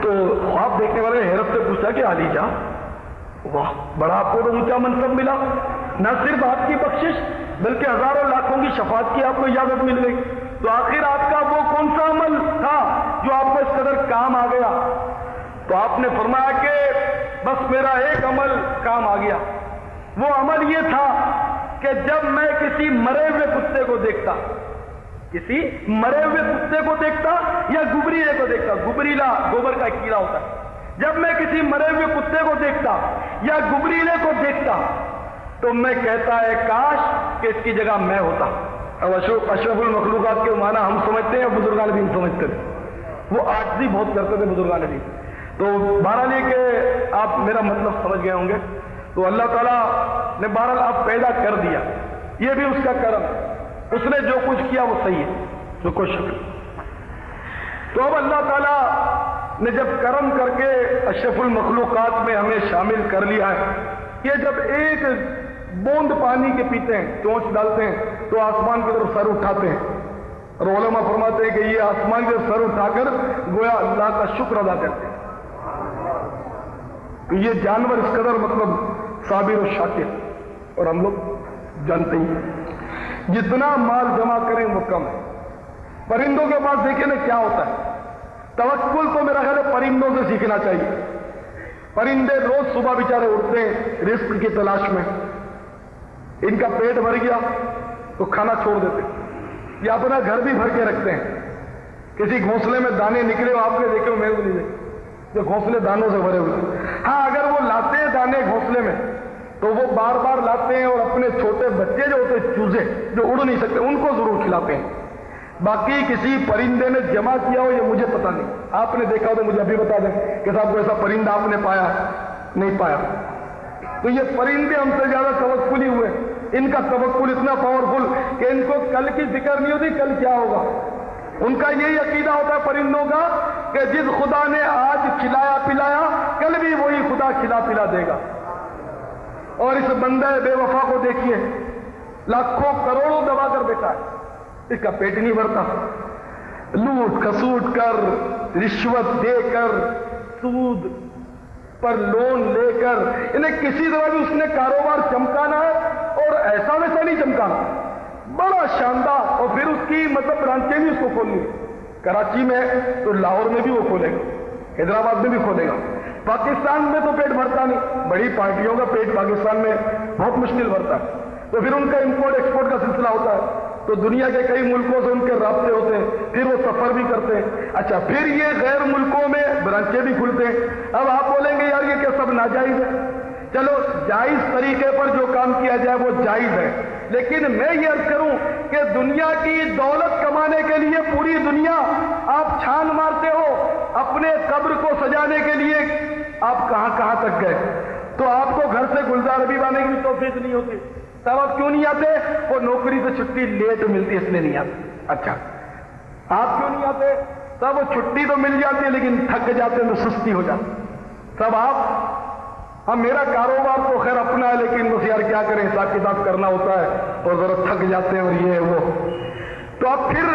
تو خواب دیکھنے والے نے حیرت سے پوچھا کہ علی جا, واہ بڑا آپ کو تو اونچا منصب ملا, نہ صرف آپ کی بخشش بلکہ ہزاروں لاکھوں کی شفاعت کی آپ کو اجازت مل گئی. تو آخر آپ کا وہ کون سا عمل تھا جو آپ کو اس قدر کام آ گیا؟ تو آپ نے فرمایا کہ بس میرا ایک عمل کام آ گیا. وہ عمل یہ تھا کہ جب میں کسی مرے ہوئے کتے کو دیکھتا, کسی مرے ہوئے کتے کو دیکھتا یا گبریلے کو دیکھتا, گبریلا گوبر کا ایک کیڑا ہوتا ہے, جب میں کسی مرے ہوئے کتے کو دیکھتا یا گبریلے کو دیکھتا تو میں کہتا ہے کاش کہ اس کی جگہ میں ہوتا. اب اشرف المخلوقات کے معنی ہم سمجھتے ہیں, بزرگان دین سمجھتے تھے. وہ عاجزی بہت کرتے تھے بزرگان دین. تو بہرحال یہ کہ آپ میرا مطلب سمجھ گئے ہوں گے. تو اللہ تعالیٰ نے بہرحال آپ پیدا کر دیا, یہ بھی اس کا کرم, اس نے جو کچھ کیا وہ صحیح ہے, جو کوئی شک نہیں. تو اب اللہ تعالیٰ نے جب کرم کر کے اشرف المخلوقات میں ہمیں شامل کر لیا ہے, یہ جب ایک بوند پانی کے پیتے ہیں, چونچ ڈالتے ہیں تو آسمان کی طرف سر اٹھاتے ہیں, اور علماء فرماتے ہیں کہ یہ آسمان کی طرف سر اٹھا کر گویا اللہ کا شکر ادا کرتے ہیں. یہ جانور اس قدر مطلب صابر و شاکر, اور ہم لوگ جانتے ہی جتنا مال جمع کریں وہ کم ہے. پرندوں کے پاس دیکھیں نا کیا ہوتا ہے, توکل تو میرا خیال ہے پرندوں سے سیکھنا چاہیے. پرندے روز صبح بیچارے اٹھتے ہیں رزق کی تلاش میں, ان کا پیٹ بھر گیا تو کھانا چھوڑ دیتے, یا اپنا گھر بھی بھر کے رکھتے ہیں. کسی گھونسلے میں دانے نکلے ہو آپ نے دیکھے ہو, میں نہیں دیکھے, جو گھونسلے دانوں سے بھرے ہوئے. ہاں اگر وہ لاتے ہیں دانے گھونسلے میں تو وہ بار بار لاتے ہیں اور اپنے چھوٹے بچے جو ہوتے ہیں چوزے جو اڑ نہیں سکتے ان کو ضرور کھلاتے ہیں. باقی کسی پرندے نے جمع کیا ہو یہ مجھے پتا نہیں. آپ نے دیکھا ہو تو مجھے ابھی بتا دیں کہ صاحب کو ایسا پرندہ آپ نے پایا نہیں پایا. تو یہ پرندے ہم سے زیادہ توکلی ہوئے. ان کا توکل اتنا پاورفل کہ ان کو کل کی فکر نہیں ہوتی کل کیا ہوگا. ان کا یہی عقیدہ ہوتا ہے پرندوں کا کہ جس خدا نے آج کھلایا پلایا کل بھی وہی خدا کھلا پلا دے گا. اور اس بندہ بے وفا کو دیکھیے, لاکھوں کروڑوں دبا کر بیٹھا ہے, اس کا پیٹ نہیں بھرتا. لوٹ کھسوٹ کر, رشوت دے کر, سود پر لون لے کر, انہیں کسی طرح بھی اس نے کاروبار چمکانا ہے اور ایسا ویسا نہیں چمکانا, بڑا شاندار. اور پھر اس کی مطلب برانچیں بھی اس کو کھولنی ہے. کراچی میں تو لاہور میں بھی وہ کھولے گا, حیدرآباد میں بھی کھولے گا. پاکستان میں تو پیٹ بھرتا نہیں, بڑی پارٹیوں کا پیٹ پاکستان میں بہت مشکل بھرتا ہے. تو پھر ان کا امپورٹ ایکسپورٹ کا سلسلہ ہوتا ہے, تو دنیا کے کئی ملکوں سے ان کے رابطے ہوتے ہیں, پھر وہ سفر بھی کرتے ہیں. اچھا, پھر یہ غیر ملکوں میں برانچیں بھی کھلتے ہیں. اب آپ بولیں گے یار یہ کیا سب ناجائز ہے؟ چلو جائز طریقے پر جو کام کیا جائے وہ جائز ہے, لیکن میں یہ عرض کروں کہ دنیا کی دولت کمانے کے لیے پوری دنیا آپ چھان مارتے ہو, اپنے قبر کو سجانے کے لیے آپ کہاں کہاں تک گئے. تو آپ کو گھر سے گلزار بھی آنے کی توفیق نہیں ہوتی. تب آپ کیوں نہیں آتے؟ وہ نوکری سے چھٹی لیٹ ملتی اس لیے نہیں آتے. اچھا, آپ کیوں نہیں آتے؟ تب وہ چھٹی تو مل جاتی ہے لیکن تھک جاتے ہیں تو سستی ہو جاتی. تب آپ, ہاں میرا کاروبار تو خیر اپنا ہے لیکن بس یار کیا کریں, حساب کتاب کرنا ہوتا ہے اور ذرا تھک جاتے ہیں اور یہ وہ. تو اب پھر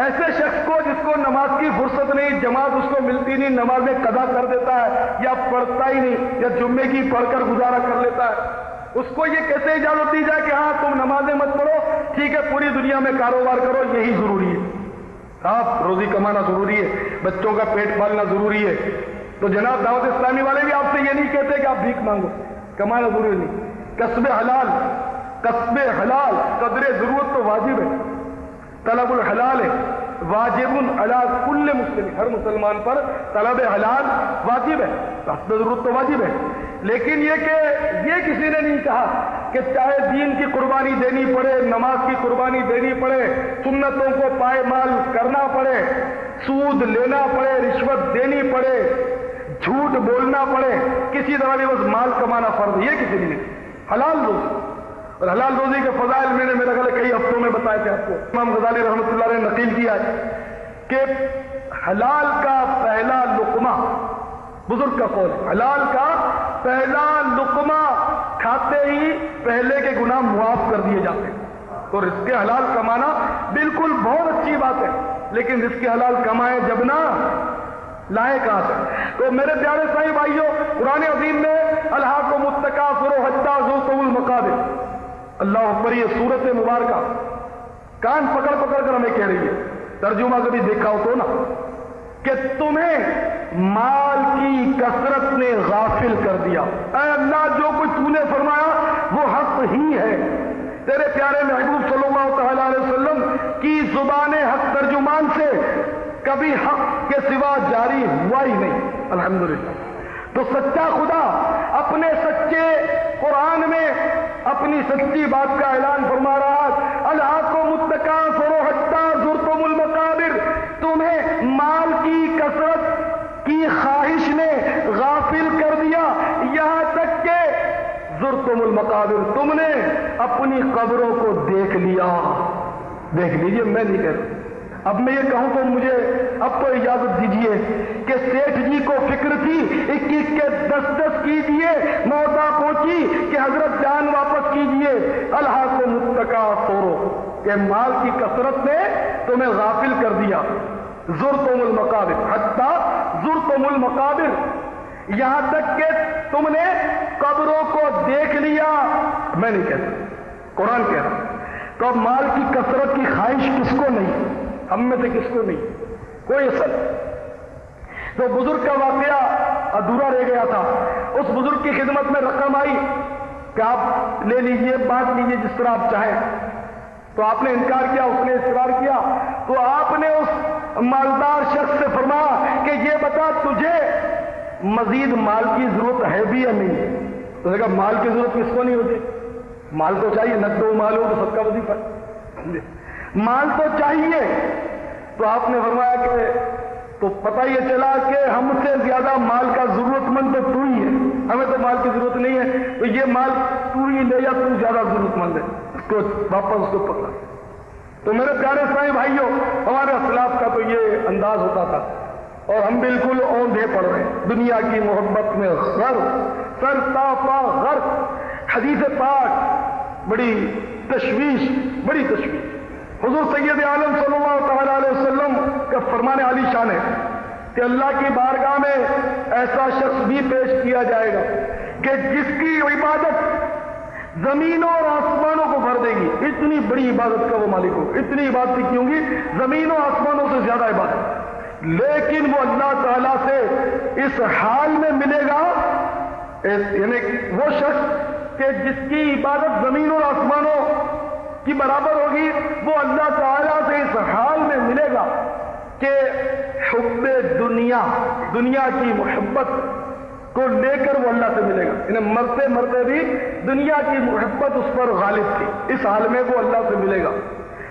ایسے شخص کو جس کو نماز کی فرصت نہیں, جماعت اس کو ملتی نہیں, نمازیں قضا کر دیتا ہے یا پڑھتا ہی نہیں یا جمعے کی پڑھ کر گزارا کر لیتا ہے, اس کو یہ کیسے اجازت دی جائے کہ ہاں تم نمازیں مت پڑھو, ٹھیک ہے پوری دنیا میں کاروبار کرو, یہی ضروری ہے. آپ روزی کمانا ضروری ہے, بچوں کا پیٹ پالنا ضروری ہے. تو جناب دعوت اسلامی والے بھی آپ سے یہ نہیں کہتے کہ آپ بھیک مانگو, کمانا ضروری نہیں. کسب حلال قدر ضرورت تو واجب ہے. طلب الحلال ہے واجب علی کل مسلم, ہر مسلمان پر طلب حلال واجب ہے, کسب ضرورت تو واجب ہے. لیکن یہ کہ یہ کسی نے نہیں کہا کہ چاہے دین کی قربانی دینی پڑے, نماز کی قربانی دینی پڑے, سنتوں کو پائمال کرنا پڑے, سود لینا پڑے, رشوت دینی پڑے, جھوٹ بولنا پڑے, کسی طرح بھی بس مال کمانا فرض, یہ کسی نے نہیں. حلال روزی, اور حلال روزی کے فضائل میں نے میرا خیال ہے کئی ہفتوں میں بتایا تھے آپ کو. امام غزالی رحمۃ اللہ نے نقل کیا ہے کہ حلال کا پہلا لقمہ, بزرگ کا قول, حلال کا پہلا لقمہ کھاتے ہی پہلے کے گناہ معاف کر دیے جاتے ہیں. تو رزق حلال کمانا بالکل بہت اچھی بات ہے, لیکن رزق حلال کمائے جب نہ لائے کہاں سے. تو میرے پیارے صاحب بھائیوں, قرآن عظیم میں الہاکم التکاثر حتی زرتم المقابر, اللہ اکبر, یہ سورت مبارکہ کان پکڑ پکڑ کر ہمیں کہہ رہی ہے. ترجمہ کبھی دیکھا ہو تو نا, کہ تمہیں مال کی کثرت نے غافل کر دیا. اے اللہ, جو کچھ تو نے فرمایا وہ حق ہی ہے. تیرے پیارے محبوب صلی اللہ تعالی علیہ وسلم کی زبان حق ترجمان سے کبھی حق کے سوا جاری ہوا ہی نہیں, الحمدللہ. تو سچا خدا اپنے سچے قرآن میں اپنی سچی بات کا اعلان فرما رہا ہے, الہاکم التکاثر حتی زرتم المقابر, تمہیں مال کی کثرت کی خواہش نے غافل کر دیا, یہاں تک کہ زرتم المقابر, تم نے اپنی قبروں کو دیکھ لیا. دیکھ لیجئے, میں نہیں کہہ رہا. اب میں یہ کہوں تو مجھے اب تو اجازت دیجئے کہ سیٹھ جی کو فکر تھی 21 کے 10 کیجئے, موت پہنچی کہ حضرت جان واپس کیجئے. الہاکم التکاثر, کہ مال کی کثرت نے تمہیں غافل کر دیا. زرتم المقابر حتی زرتم المقابر, یہاں تک کہ تم نے قبروں کو دیکھ لیا. میں نہیں کہتا, قرآن کہہ رہا. تو اب مال کی کثرت کی خواہش کس کو نہیں, ہم میں سے کس کو نہیں, کوئی اثر. تو بزرگ کا واقعہ ادھورا رہ گیا تھا. اس بزرگ کی خدمت میں رقم آئی کہ آپ لے لیجئے, بانٹ لیجئے جس طرح آپ چاہیں. تو آپ نے انکار کیا, اس نے اصرار کیا. تو آپ نے اس مالدار شخص سے فرمایا کہ یہ بتا تجھے مزید مال کی ضرورت ہے بھی یا نہیں. تو نے کہا مال کی ضرورت کس کو نہیں ہوتی, مال تو چاہیے, نقد و مال ہو تو سب کا وظیفہ. مال تو چاہیے، تو آپ نے فرمایا کہ تو پتہ یہ چلا کہ ہم سے زیادہ مال کا ضرورت مند تو تو ہی ہے، ہمیں تو مال کی ضرورت نہیں ہے، تو یہ مال تو ہی لے یا تو زیادہ ضرورت مند ہے، اس کو واپس اس کو پکڑا۔ تو میرے پیارے سائیں بھائیوں، ہمارے اسلاف کا تو یہ انداز ہوتا تھا، اور ہم بالکل اوندھے پڑ رہے ہیں دنیا کی محبت میں غرق، سر تا پا غرق۔ حدیث پاک بڑی تشویش، بڑی تشویش۔ حضور سید عالم صلی اللہ تعالیٰ علیہ وسلم کا فرمان عالی شان ہے کہ اللہ کی بارگاہ میں ایسا شخص بھی پیش کیا جائے گا کہ جس کی عبادت زمینوں اور آسمانوں کو بھر دے گی۔ اتنی بڑی عبادت کا وہ مالک ہو، اتنی عبادت کی ہوں گی، زمینوں آسمانوں سے زیادہ عبادت، لیکن وہ اللہ تعالیٰ سے اس حال میں ملے گا، یعنی وہ شخص کہ جس کی عبادت زمینوں اور آسمانوں کی برابر ہوگی، وہ اللہ تعالیٰ سے اس حال میں ملے گا کہ حب دنیا، دنیا کی محبت کو لے کر وہ اللہ سے ملے گا، انہیں مرتے مرتے بھی دنیا کی محبت اس پر غالب تھی، اس حال میں وہ اللہ سے ملے گا،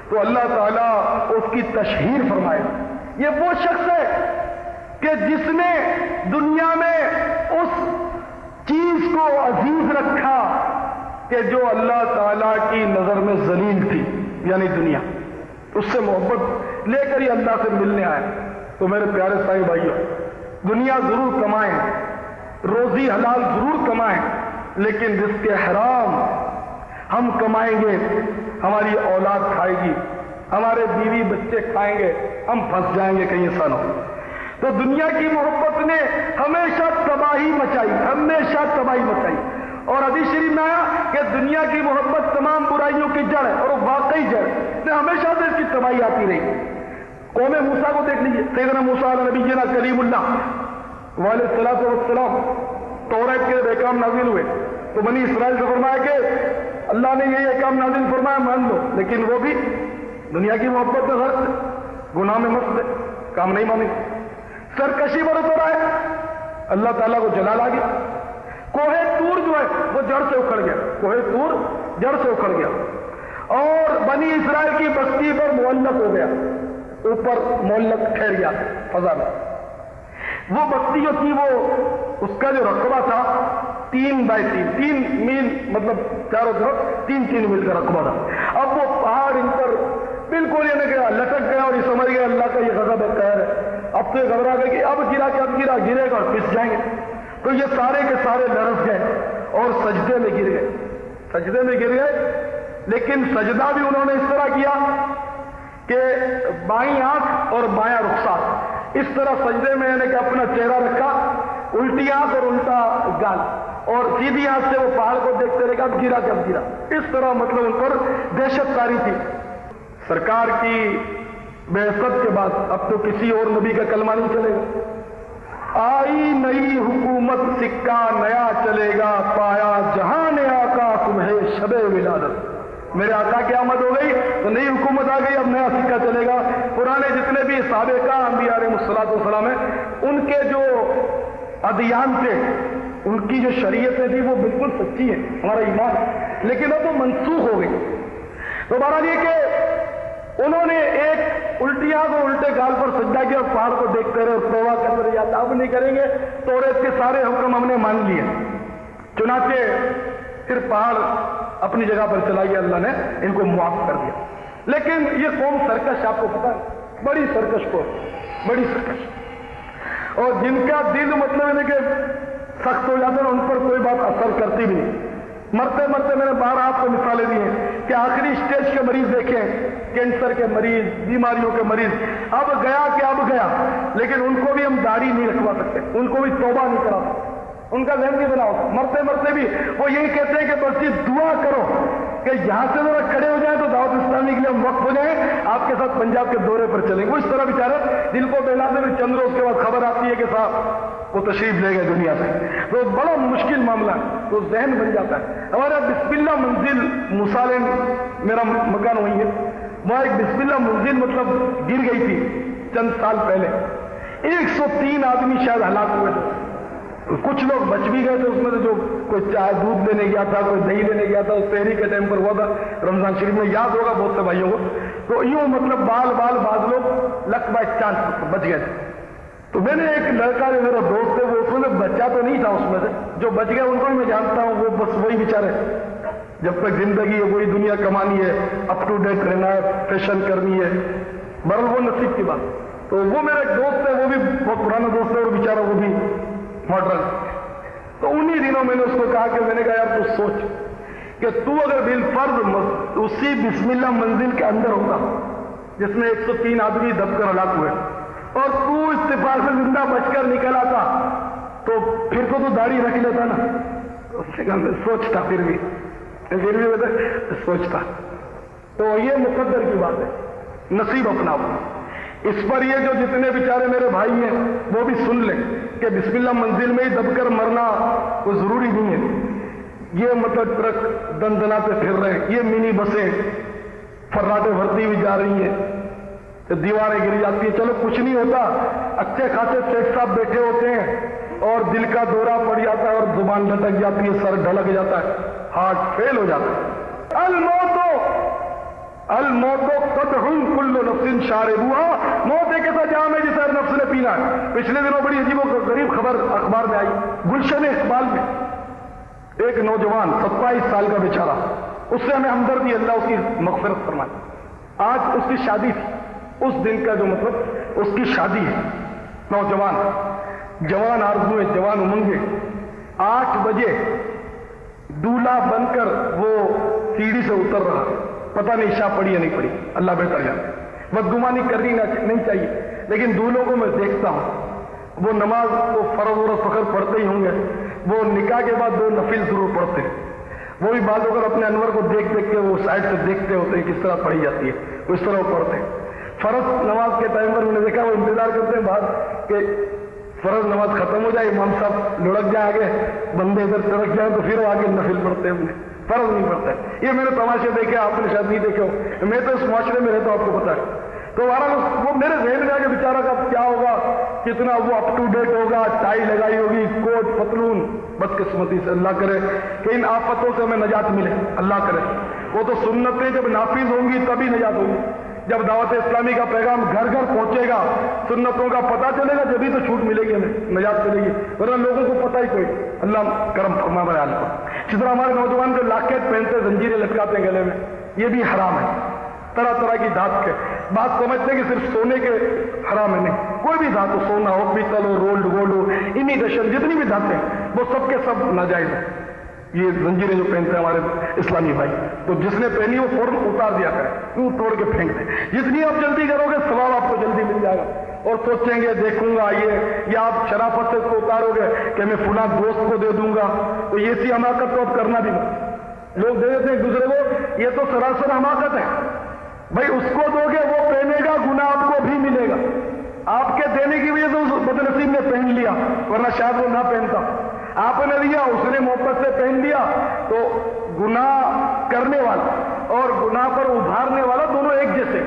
تو اللہ تعالیٰ اس کی تشہیر فرمائے گا۔ یہ وہ شخص ہے کہ جس نے دنیا میں اس چیز کو عزیز رکھا کہ جو اللہ تعالیٰ کی نظر میں ذلیل تھی، یعنی دنیا، اس سے محبت لے کر ہی اللہ سے ملنے آئے۔ تو میرے پیارے سائیں بھائیوں، دنیا ضرور کمائیں، روزی حلال ضرور کمائیں، لیکن رزق حرام ہم کمائیں گے، ہماری اولاد کھائے گی، ہمارے بیوی بچے کھائیں گے، ہم پھنس جائیں گے کہیں ایسا نہ ہو۔ تو دنیا کی محبت نے ہمیشہ تباہی مچائی، ہمیشہ تباہی مچائی، اور حدیث شریف میں آیا کہ دنیا کی محبت تمام برائیوں کی جڑ ہے، اور وہ واقعی جڑ ہے، ہمیشہ سے اس کی تباہی آتی رہی۔ قوم موسیٰ کو دیکھ لیجیے، سیدنا موسیٰ علیہ نبینا کلیم اللہ علیہ الصلوۃ والسلام، توریت کے احکام نازل ہوئے تو بنی اسرائیل سے فرمایا کہ اللہ نے یہ احکام نازل فرمایا مان لو، لیکن وہ بھی دنیا کی محبت میں غرق ہے، گناہ میں مست ہے، کام نہیں مانے، سرکشی پر اتر آئے، اللہ تعالیٰ کو جلال آ گیا۔ کوہ طور جو ہے وہ جڑ سے اکھڑ گیا، کوہ طور جڑ سے اکھڑ گیا، اور بنی اسرائیل کی بستی پر معلق ہو گیا، اوپر معلق ٹھہر گیا فضا میں۔ وہ بستی جو تھی، وہ اس کا جو رقبہ تھا 3 بائی 3 میل، مطلب چاروں طرف 3 میل کا رقبہ تھا۔ اب وہ پہاڑ ان پر بالکل یہ نہ لٹک گیا، اور یہ سمجھ گیا اللہ کا یہ غضب ہے، قہر ہے، اب تو یہ گھبرا گئے کہ اب گرا کہ اب گرے گا اور پس جائیں گے، تو یہ سارے کے سارے لرز گئے اور سجدے میں گر گئے، سجدے میں گر گئے، لیکن سجدہ بھی انہوں نے اس طرح کیا کہ بائیں آنکھ اور بایاں رخسار، اس طرح سجدے میں یعنی کہ اپنا چہرہ رکھا، الٹی آنکھ اور الٹا گال، اور سیدھی آنکھ سے وہ پہاڑ کو دیکھتے رہے کہ اب گرا کب گرا، اس طرح مطلب ان پر دہشت کاری تھی۔ سرکار کی بعثت کے بعد اب تو کسی اور نبی کا کلمہ نہیں چلے گا، آئی نئی حکومت سکہ نیا چلے گا، پایا جہاں نے آقا تمہیں شب ولادت، میرے آقا کی آمد ہو گئی تو نئی حکومت آ گئی، اب نیا سکہ چلے گا۔ پرانے جتنے بھی سابقہ انبیاء علیہ السلام ہیں، ان کے جو ادیان تھے، ان کی جو شریعتیں تھی وہ بالکل سچی ہیں، ہمارا ایمان، لیکن اب وہ منسوخ ہو گئی۔ تو بہرحال یہ کہ انہوں نے ایک الٹی آنکھ اور الٹے گال پر سجدہ کیا، اور پہاڑ کو دیکھتے رہے اور توبہ کرتے رہے، یا اب نہیں کریں گے، توریت کے سارے حکم ہم نے مان لیے۔ چنانچہ پھر پہاڑ اپنی جگہ پر چلا گیا، اللہ نے ان کو معاف کر دیا۔ لیکن یہ قوم سرکش، آپ کو پتا ہے، بڑی سرکش قوم، بڑی سرکش، اور جن کا دل مطلب ہے کہ سخت ہو جاتا ہے، ان پر کوئی بات اثر کرتی بھی نہیں۔ مرتے مرتے میں نے 12 آپ کو مثالیں دی ہیں کہ آخری سٹیج کے مریض دیکھیں، کینسر کے مریض، بیماریوں کے مریض، اب گیا کہ اب گیا، لیکن ان کو بھی ہم داڑھی نہیں رکھوا سکتے، ان کو بھی توبہ نہیں کرا سکتے، ان کا ذہن نہیں بناؤ، مرتے مرتے بھی وہ یہی کہتے ہیں کہ بس یہ دعا کرو کہ یہاں سے ذرا کھڑے ہو جائیں تو دعوت اسلامی کے لیے ہم وقف ہو جائیں، آپ کے ساتھ پنجاب کے دورے پر چلیں گے۔ وہ اس طرح بیچارے دل کو بہلاتے ہوئے چند روز کے بعد خبر آتی ہے کہ صاحب وہ تشریف لے گئے دنیا سے، تو بڑا مشکل معاملہ ہے، تو ذہن بن جاتا ہے۔ ہمارا بسم اللہ منزل مسالم میرا مکان وہی ہے، وہاں ایک بسم اللہ منزل مطلب گر گئی تھی چند سال پہلے، 103 آدمی شاید ہلاک ہوئے تھے، کچھ لوگ بچ بھی گئے تھے، اس میں سے جو کوئی چائے دودھ لینے گیا تھا، کوئی دہی لینے گیا تھا، اس سحری کے ٹائم پر ہوا تھا رمضان شریف میں، یاد ہوگا بہت سے بھائیوں کو۔ تو یوں مطلب بال بعض لوگ لک بائی چانس بچ گئے تھے. تو میں نے ایک لڑکا جو میرا دوست ہے وہ اس میں بچہ تو نہیں تھا اس میں سے, جو بچ گیا ان کو میں جانتا ہوں, وہ بس وہی بیچارے جب تک زندگی ہے وہی دنیا کمانی ہے, اپ ٹو ڈیٹ رہنا ہے, فیشن کرنی ہے, برل وہ نصیب کی بات. تو وہ میرا ایک دوست ہے, وہ بھی بہت پرانا دوست ہے اور بیچارہ وہ بھی ماڈرن. تو انہی دنوں میں نے اس کو کہا کہ میں نے کہا یار تو سوچ کہ تو اگر بالفرض اسی بسم اللہ منزل کے اندر ہوگا جس میں 103 آدمی دب کر ہلاک ہوئے اور تو اتفاق سے زندہ بچ کر نکل آتا تو پھر تو داڑھی رکھ لیتا نا. اس سے کہا میں سوچتا پھر بھی سوچتا. تو یہ مقدر کی بات ہے, نصیب اپنا اپنا. اس پر یہ جو جتنے بیچارے میرے بھائی ہیں وہ بھی سن لیں کہ بسم اللہ منزل میں ہی دب کر مرنا کوئی ضروری نہیں ہے. یہ مطلب ٹرک دندناتے پھر رہے ہیں, یہ منی بسیں فراٹیں بھرتی ہوئی جا رہی ہیں, دیواریں گر جاتی ہیں, چلو کچھ نہیں ہوتا, اچھے خاصے سیٹ صاحب بیٹھے ہوتے ہیں اور دل کا دورہ پڑ جاتا ہے اور زبان لٹک جاتی ہے, سر ڈھلک جاتا ہے, ہارٹ فیل ہو جاتا ہے. الموت قدح کل نفس شاربوہا, موت ایک ایسا جام ہے جسے ہر نفس نے پینا ہے. پچھلے دنوں بڑی عجیب و غریب خبر اخبار میں آئی, گلشن اقبال میں ایک نوجوان 27 سال کا بیچارہ, اس سے ہمیں ہمدردی, اللہ اس کی مغفرت فرمائے. آج اس کی شادی تھی, اس دن کا جو مطلب اس کی شادی ہے. نوجوان, جوان آرزویں, جوان امنگیں. 8 بجے دولہا بن کر وہ سیڑھی سے اتر رہا, پتہ نہیں عشاء پڑی یا نہیں پڑی, اللہ بہتر جانے. بدگمانی کرنی نہیں چاہیے, لیکن دولہوں کو میں دیکھتا ہوں وہ نماز کو فرض و فخر پڑھتے ہی ہوں گے, وہ نکاح کے بعد 2 نفل ضرور پڑھتے ہیں. وہ بھی بعض اگر اپنے انور کو دیکھ کے وہ سائڈ سے دیکھتے ہوتے ہیں کس طرح پڑھی جاتی ہے, وہ اس طرح وہ پڑھتے ہیں. فرض نماز کے ٹائم پر میں نے دیکھا وہ انتظار کرتے ہیں بعد کہ فرض نماز ختم ہو جائے, امام صاحب لڑک جائیں آگے, بندے ادھر سڑک جائیں تو پھر وہ آگے نفل پڑھتے ہیں. اپنے فرض نہیں پڑھتا ہے. یہ میں نے تماشے دیکھے, آپ نے شاید نہیں دیکھے ہو, میں تو اس معاشرے میں رہتا ہوں, آپ کو پتا ہے. تو وہ میرے ذہن میں آ کے بیچارہ کا کیا ہوگا, کتنا وہ اپ ٹو ڈیٹ ہوگا, ٹائی لگائی ہوگی, کوٹ پتلون. بدقسمتی سے اللہ کرے کہ ان آفتوں سے ہمیں نجات ملے, اللہ کرے. وہ تو سنتیں جب نافذ ہوں گی تبھی نجات ہوگی. جب دعوت اسلامی کا پیغام گھر گھر پہنچے گا, سنتوں کا پتہ چلے گا, جبھی تو چھوٹ ملے گی, ہمیں نجات ملے گی, ورنہ لوگوں کو پتہ ہی کوئی. اللہ کرم فرما بیان پر. جس طرح ہمارے نوجوان جو لاکٹ پہنتے, زنجیریں لٹکاتے ہیں گلے میں, یہ بھی حرام ہے. طرح طرح کی دھات کے بات سمجھتے ہیں کہ صرف سونے کے حرام ہے, نہیں. کوئی بھی دھات ہو, سونا ہو, پیتل ہو, رولڈ گولڈ ہو, امیٹیشن, جتنی بھی دھاتیں وہ سب کے سب ناجائز ہیں. یہ زنجیریں جو پہنتے ہیں ہمارے اسلامی بھائی, تو جس نے پہنی وہ فوراً اتار دیا کرے, کیوں توڑ کے پھینک دیں. جتنی آپ جلدی کرو گے ثواب آپ کو جلدی مل جائے گا. اور سوچیں گے دیکھوں گا یہ, یا آپ شرافت سے اس کو اتارو گے کہ میں فلاں دوست کو دے دوں گا, تو یہ سی حماقت تو اب کرنا بھی نہیں. لوگ دے دیتے ہیں ایک دوسرے کو, یہ تو سراسر حماقت ہے. بھائی اس کو دو گے وہ پہنے گا, گناہ آپ کو بھی ملے گا. آپ کے دینے کی وجہ سے اس بد نصیب نے پہن لیا, ورنہ شاید وہ نہ پہنتا. آپ نے دیا, اس نے محبت سے پہن لیا, تو گناہ کرنے والا اور گناہ پر ابھارنے والا دونوں ایک جیسے.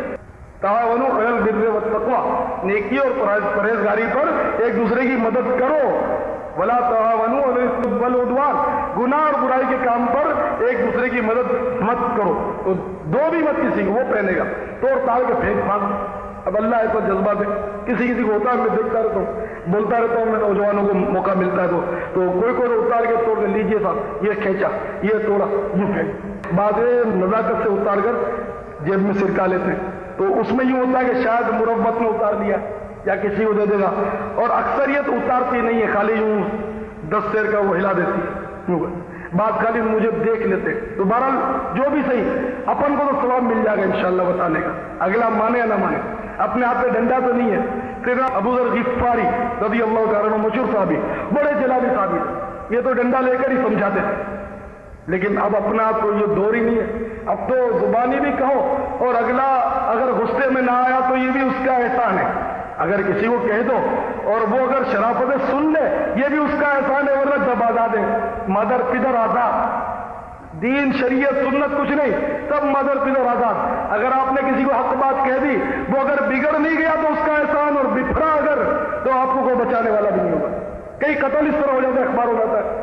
تعاونوا علی البر والتقوی, نیکی اور پرہیزگاری پر ایک دوسرے کی مدد کرو. ولا تعاونوا علی الاثم والعدوان, گناہ اور برائی کے کام پر ایک دوسرے کی مدد مت کرو. تو دو بھی مت کسی کو, وہ پہنے گا توڑ تاڑ کے پھینک پھانک. اب اللہ ایسا جذبہ دے, کسی کو ہوتا ہے, میں دیکھتا رہتا ہوں, بولتا رہتا ہوں, میں نوجوانوں کو موقع ملتا ہے تو کوئی اتار کے توڑ کے لیجیے صاحب, یہ کھینچا, یہ توڑا, یہ پھینک. بعض نزاکت سے اتار کر جیب میں سرکا لیتے ہیں, تو اس میں یوں ہوتا ہے کہ شاید مربت میں اتار دیا یا کسی کو دے دے گا, اور اکثریت اتارتی نہیں ہے, خالی یوں 10 سیر کا وہ ہلا دیتی ہے, بات خالی مجھے دیکھ لیتے. تو بہرحال جو بھی صحیح, اپن کو تو ثواب مل جائے گا انشاءاللہ بتانے کا, اگلا مانے یا نہ مانے. اپنے ہاتھ میں ڈنڈا تو نہیں ہے. پھر ابو ذر غفاری رضی اللہ تعالیٰ عنہ مشہور صحابی, بڑے جلالی صحابی, یہ تو ڈنڈا لے کر ہی سمجھاتے تھے. لیکن اب اپنا آپ کو یہ دور ہی نہیں ہے, اب تو زبانی بھی کہو, اور اگلا اگر غصے میں نہ آیا تو یہ بھی اس کا احسان ہے. اگر کسی کو کہہ دو اور وہ اگر شرافت سن لے, یہ بھی اس کا احسان ہے, ورنہ جب آزاد ہے, مادر پدر آزاد, دین شریعت سنت کچھ نہیں, سب مادر پدر آزاد. اگر آپ نے کسی کو حق بات کہہ دی, وہ اگر بگڑ نہیں گیا تو اس کا احسان, اور بفرا اگر تو آپ کو کوئی بچانے والا بھی نہیں ہوگا. کئی قتل اس طرح ہو جاتا ہے, اخبار ہو جاتا ہے,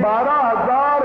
12,000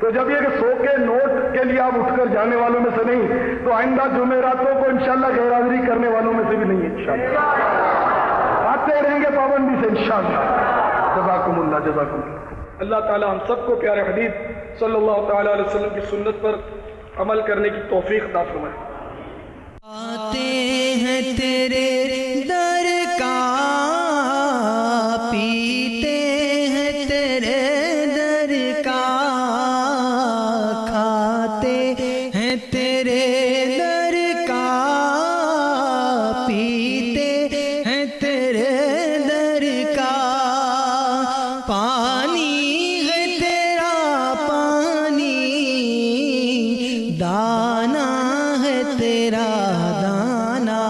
تو جب یہ کہ 100 کے نوٹ کے لیے آپ اٹھ کر جانے والوں میں سے نہیں، تو آئندہ جمعراتوں کو انشاءاللہ غیر حاضری کرنے والوں میں سے بھی نہیں ہے انشاءاللہ، آتے رہیں گے پابندی سے انشاءاللہ۔ جزاکم اللہ، جزاکم اللہ۔ اللہ تعالی ہم سب کو پیارے حبیب صلی اللہ تعالی علیہ وسلم کی سنت پر عمل کرنے کی توفیق عطا فرمائے۔ آتے ہیں تیرے در کا، پیتے ہیں تیرے در کا، کھاتے ہیں تیرے در کا، پیتے ہیں تیرے در کا، پانی ہے تیرا پانی، دانا ہے تیرا دانا،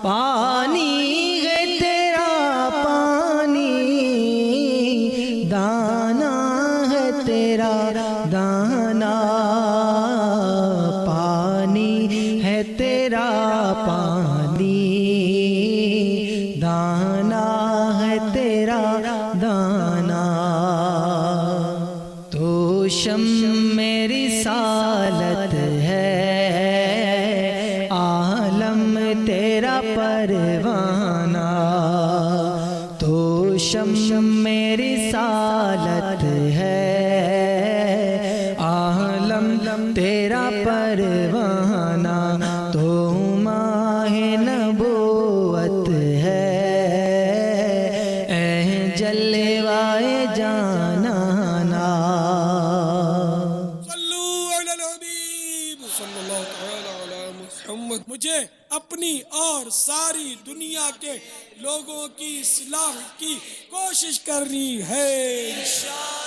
پانی ہے تیرا پانی، دانا ہے تیرا دانا، پانی ہے تیرا پانی، دانا ہے تیرا دانا، تو شمع رسالت ہے، عالم تیرا پروانہ، تو شمع رسالت ہے، عالم تیرا پروانہ، تو ماہ نبوت ہے، اے جلوائے جانانا۔ صلو علی الحبیب صلی اللہ تعالی علی محمد۔ مجھے اپنی اور ساری دنیا کے لوگوں کی اصلاح کی کوشش کرنی ہے انشاءاللہ۔